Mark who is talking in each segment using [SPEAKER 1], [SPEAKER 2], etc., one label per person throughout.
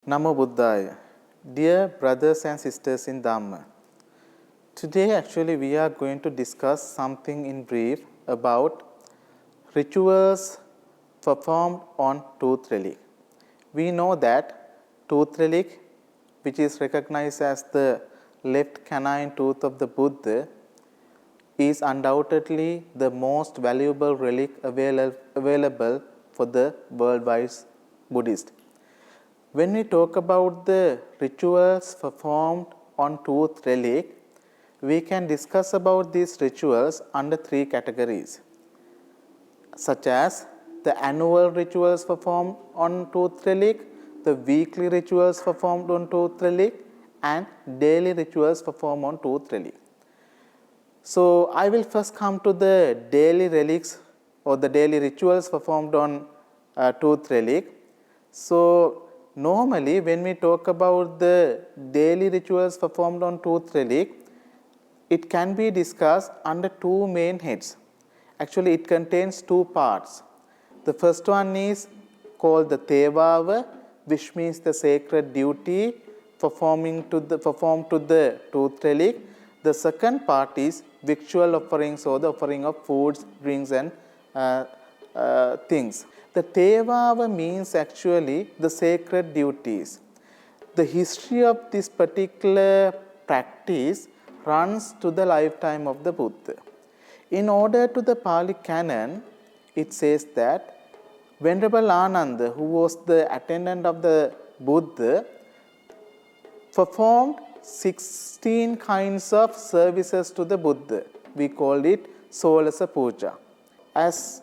[SPEAKER 1] Namo Buddhaya. Dear brothers and sisters in Dhamma, today actually we are going to discuss something in brief about rituals performed on tooth relic. We know that tooth relic, which is recognized as the left canine tooth of the Buddha, is undoubtedly the most valuable relic available for the worldwide Buddhist. When we talk about the rituals performed on tooth relic, we can discuss about these rituals under three categories, such as the annual rituals performed on tooth relic, the weekly rituals performed on tooth relic, and daily rituals performed on tooth relic. So, I will first come to the daily relics or the daily rituals performed on tooth relic. So, normally when we talk about the daily rituals performed on tooth relic, it can be discussed under two main heads. Actually, it contains two parts. The first one is called the Tevava, which means the sacred duty performed to the tooth relic. The second part is victual offerings or the offering of foods, drinks and things. The Tevava means actually the sacred duties. The history of this particular practice runs to the lifetime of the Buddha. In order to the Pali canon, it says that Venerable Ananda, who was the attendant of the Buddha, performed 16 kinds of services to the Buddha. We call it Solasa Puja. As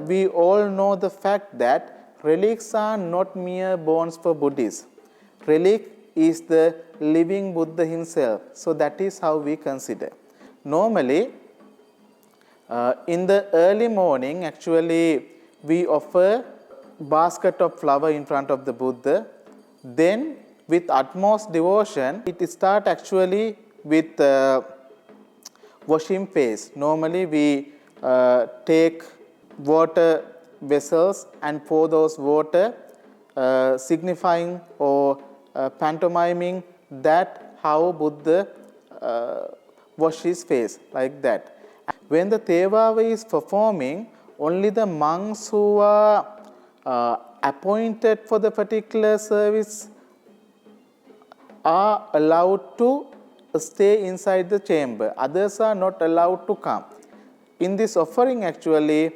[SPEAKER 1] we all know the fact that relics are not mere bones for Buddhists. Relic is the living Buddha himself. So that is how we consider. Normally, in the early morning, actually, we offer basket of flower in front of the Buddha. Then, with utmost devotion, it starts actually with washing face. Normally, we take water vessels and pour those water, signifying or pantomiming that how Buddha wash his face, like that. When the Tevava is performing, only the monks who are appointed for the particular service are allowed to stay inside the chamber. Others are not allowed to come. In this offering, actually,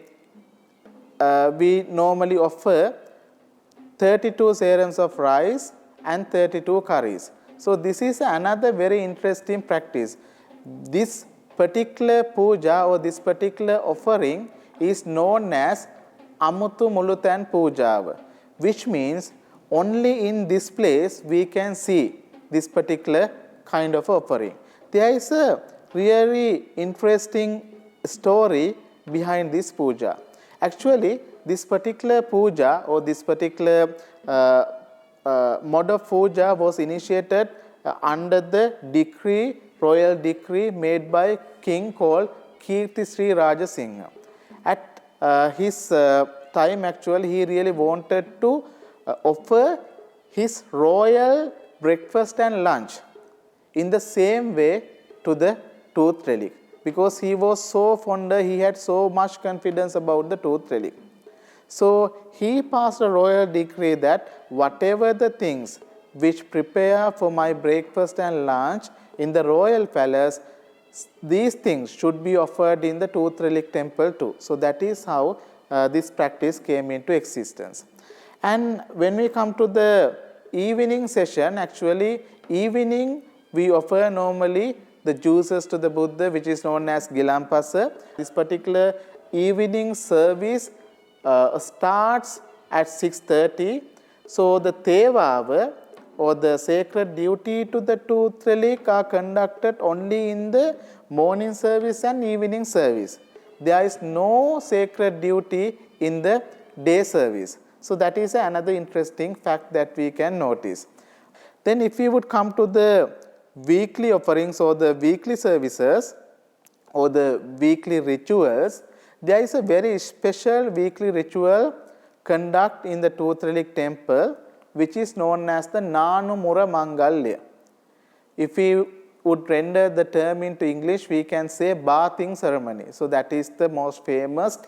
[SPEAKER 1] we normally offer 32 serums of rice and 32 curries. So, this is another very interesting practice. This particular puja or this particular offering is known as Amuthu Mulutan Pujava, which means only in this place we can see this particular kind of offering. There is a really interesting story behind this puja. Actually, this particular puja or this particular mode of puja was initiated under the decree, royal decree made by king called Kirti Sri Rajasingha. At his time, actually, he really wanted to offer his royal breakfast and lunch in the same way to the tooth relic, because he was so fond, he had so much confidence about the tooth relic. So, he passed a royal decree that whatever the things which prepare for my breakfast and lunch in the royal palace, these things should be offered in the tooth relic temple too. So, that is how this practice came into existence. And when we come to the evening session, actually evening we offer normally the juices to the Buddha, which is known as Gilampasa. This particular evening service starts at 6:30. So, the Tevava or the sacred duty to the tooth relic are conducted only in the morning service and evening service. There is no sacred duty in the day service. So, that is another interesting fact that we can notice. Then, if we would come to the weekly offerings or the weekly services or the weekly rituals, there is a very special weekly ritual conducted in the tooth relic temple which is known as the Nanumura Mangalya. If we would render the term into English, we can say bathing ceremony. So that is the most famous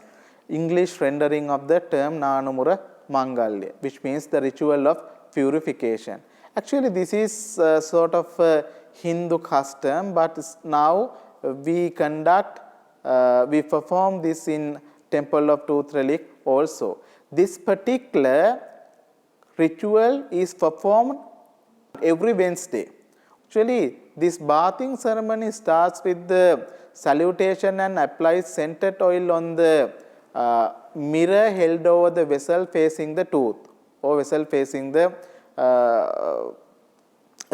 [SPEAKER 1] English rendering of the term Nanumura Mangalya, which means the ritual of purification. Actually, this is sort of a Hindu custom, but now we perform this in Temple of Tooth Relic also. This particular ritual is performed every Wednesday. Actually, this bathing ceremony starts with the salutation and applies scented oil on the mirror held over the vessel facing the tooth or vessel facing the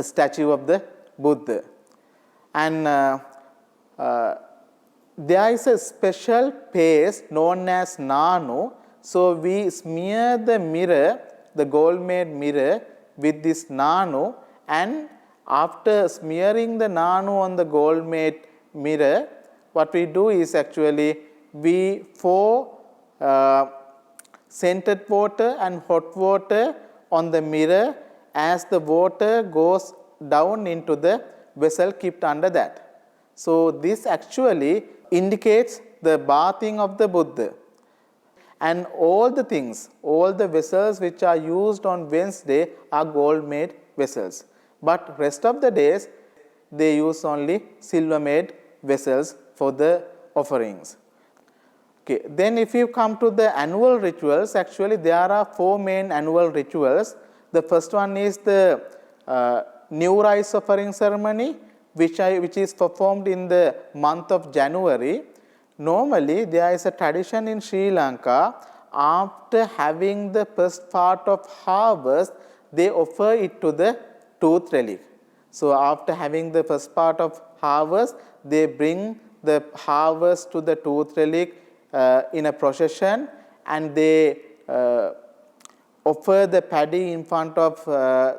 [SPEAKER 1] statue of the Buddha. And there is a special paste known as Nanu. So we smear the mirror, the gold-made mirror, with this Nanu, and after smearing the Nanu on the gold-made mirror, what we do is actually we pour scented water and hot water on the mirror as the water goes down into the vessel kept under that. So this actually indicates the bathing of the Buddha. And all the things, all the vessels which are used on Wednesday are gold-made vessels. But rest of the days, they use only silver-made vessels for the offerings. Okay. Then if you come to the annual rituals, actually there are 4 main annual rituals. The first one is the new rice offering ceremony, which is performed in the month of January. Normally, there is a tradition in Sri Lanka, after having the first part of harvest, they offer it to the tooth relic. So, after having the first part of harvest, they bring the harvest to the tooth relic in a procession, and they offer the paddy in front of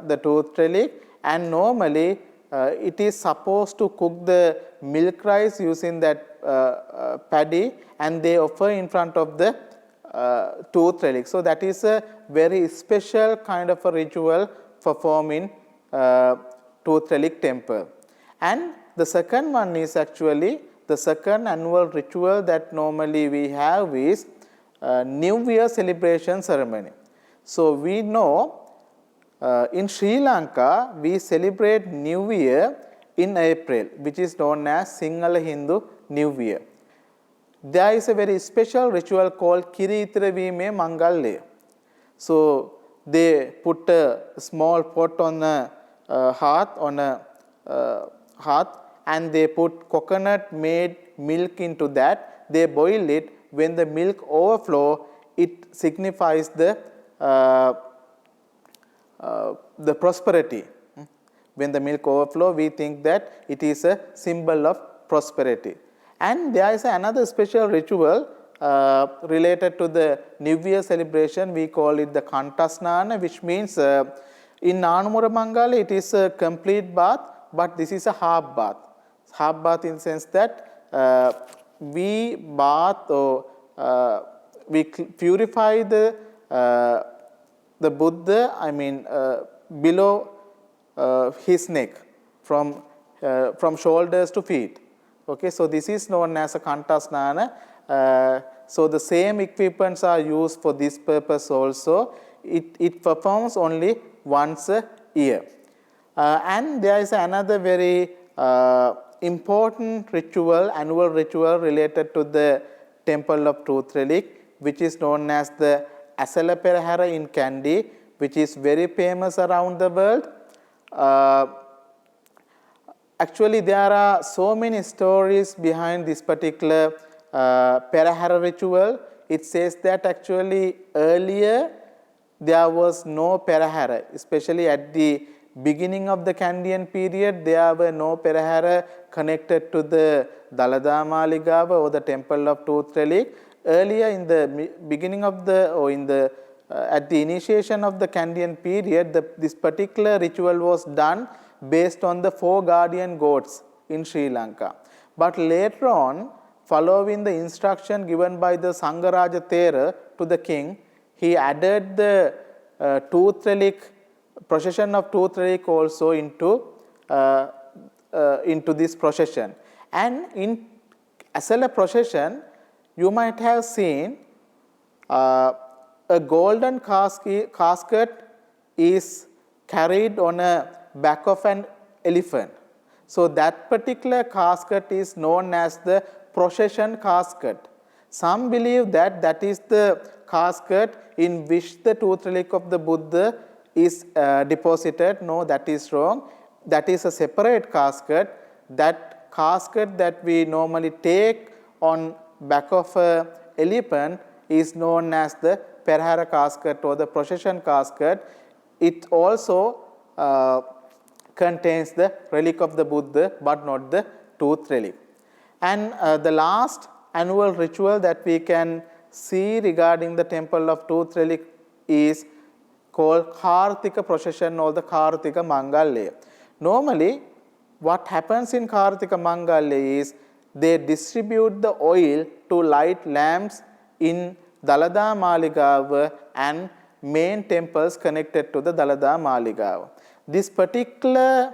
[SPEAKER 1] the tooth relic, and normally it is supposed to cook the milk rice using that paddy, and they offer in front of the tooth relic. So that is a very special kind of a ritual performed in tooth relic temple. And the second one is actually the second annual ritual that normally we have is New Year celebration ceremony. So we know in Sri Lanka we celebrate New Year in April, which is known as Sinhala Hindu New Year. There is a very special ritual called Kirithiravime Mangalya. So they put a small pot on a hearth, and they put coconut made milk into that. They boil it. When the milk overflow, it signifies the prosperity. When the milk overflow, we think that it is a symbol of prosperity. And there is another special ritual related to the New Year celebration. We call it the Kantasnana, which means in Nanumura Mangala it is a complete bath, but this is a half bath. Half bath in the sense that we bath or we purify the Buddha, below his neck, from shoulders to feet. Okay, so this is known as a Kantasnana. So the same equipments are used for this purpose also. It performs only once a year. And there is another very important ritual, annual ritual related to the Temple of Truth Relic, which is known as the Asala Perahara in Kandy, which is very famous around the world. Actually, there are so many stories behind this particular Perahara ritual. It says that actually earlier there was no Perahara, especially at the beginning of the Kandian period, there were no Perahara connected to the Dalada Maligava or the Temple of Tooth Relic. Earlier in the beginning of at the initiation of the Kandian period, this particular ritual was done based on the 4 guardian gods in Sri Lanka. But later on, following the instruction given by the Sangaraja Thera to the king, he added the tooth relic procession of tooth relic also into this procession. And in SLA procession, you might have seen a golden casket is carried on a back of an elephant. So that particular casket is known as the procession casket. Some believe that that is the casket in which the tooth relic of the Buddha is deposited. No, that is wrong. That is a separate casket. That casket that we normally take on back of a elephant is known as the Perahara casket or the procession casket. It also contains the relic of the Buddha but not the tooth relic. And the last annual ritual that we can see regarding the temple of tooth relic is called Kartika procession or the Kartika Mangalya. Normally, what happens in Kartika Mangalya is they distribute the oil to light lamps in Dalada Maligava and main temples connected to the Dalada Maligava. This particular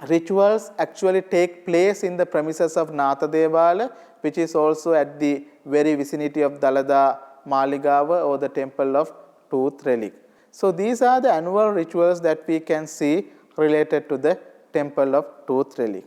[SPEAKER 1] rituals actually take place in the premises of Natha Devala, which is also at the very vicinity of Dalada Maligava or the temple of tooth relic. So these are the annual rituals that we can see related to the temple of tooth relic.